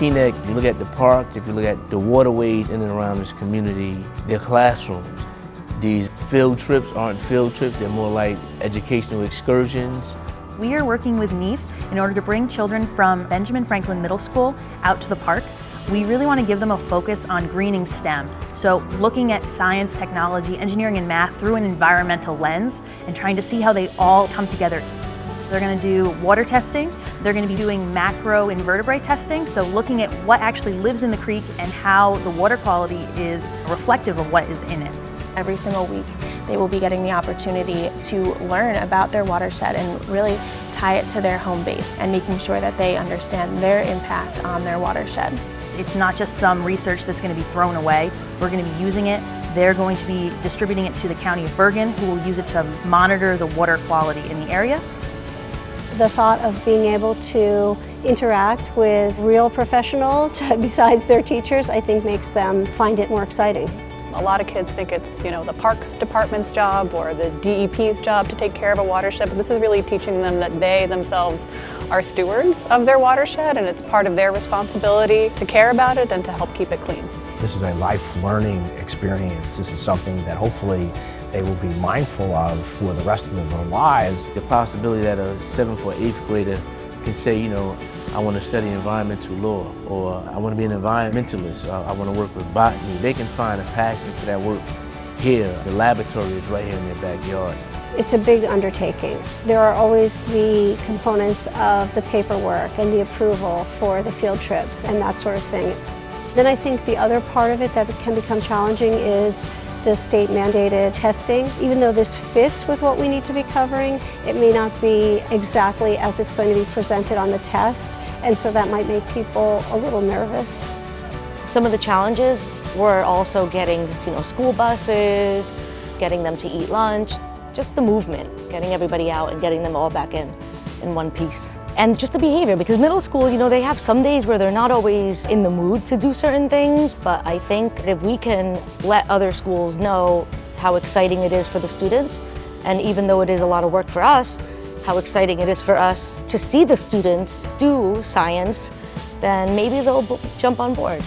Teaneck, if you look at the parks, if you look at the waterways in and around this community, they're classrooms. These field trips aren't field trips, they're more like educational excursions. We are working with NEEF in order to bring children from Benjamin Franklin Middle School out to the park. We really want to give them a focus on greening STEM. So looking at science, technology, engineering, and math through an environmental lens and trying to see how they all come together. They're going to do water testing. They're going to be doing macro invertebrate testing, so looking at what actually lives in the creek and how the water quality is reflective of what is in it. Every single week they will be getting the opportunity to learn about their watershed and really tie it to their home base and making sure that they understand their impact on their watershed. It's not just some research that's going to be thrown away. We're going to be using it. They're going to be distributing it to the County of Bergen, who will use it to monitor the water quality in the area. The thought of being able to interact with real professionals besides their teachers, I think makes them find it more exciting. A lot of kids think it's, the Parks Department's job or the DEP's job to take care of a watershed, but this is really teaching them that they themselves are stewards of their watershed, and it's part of their responsibility to care about it and to help keep it clean. This is a life learning experience. This is something that hopefully they will be mindful of for the rest of their lives. The possibility that a 7th or 8th grader can say, I want to study environmental law, or I want to be an environmentalist, I want to work with botany. They can find a passion for that work here. The laboratory is right here in their backyard. It's a big undertaking. There are always the components of the paperwork and the approval for the field trips and that sort of thing. Then I think the other part of it that can become challenging is the state mandated testing. Even though this fits with what we need to be covering, it may not be exactly as it's going to be presented on the test, and so that might make people a little nervous. Some of the challenges were also getting, school buses, getting them to eat lunch, just the movement, getting everybody out and getting them all back in one piece. And just the behavior, because middle school, they have some days where they're not always in the mood to do certain things, but I think if we can let other schools know how exciting it is for the students, and even though it is a lot of work for us, how exciting it is for us to see the students do science, then maybe they'll jump on board.